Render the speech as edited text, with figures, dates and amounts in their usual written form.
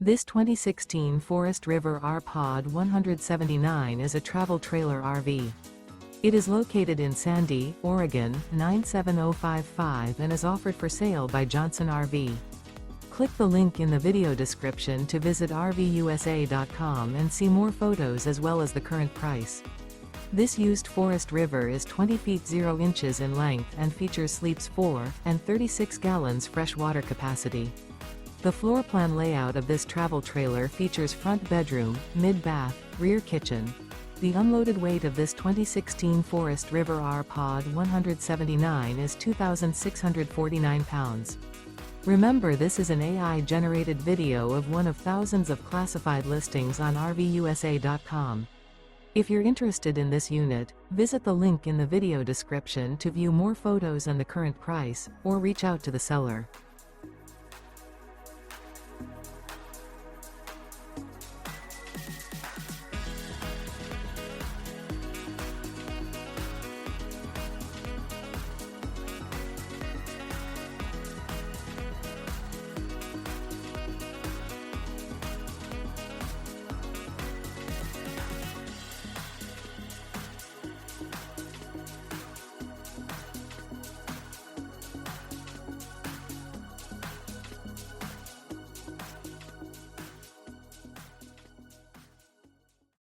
This 2016 Forest River R-Pod 179 is a travel trailer RV. It is located in Sandy, Oregon, 97055 and is offered for sale by Johnson RV. Click the link in the video description to visit RVUSA.com and see more photos as well as the current price. This used Forest River is 20 feet 0 inches in length and features sleeps 4 and 36 gallons fresh water capacity. The floor plan layout of this travel trailer features front bedroom, mid-bath, rear kitchen. The unloaded weight of this 2016 Forest River R-Pod 179 is 2,649 pounds. Remember, this is an AI-generated video of one of thousands of classified listings on RVUSA.com. If you're interested in this unit, visit the link in the video description to view more photos and the current price, or reach out to the seller.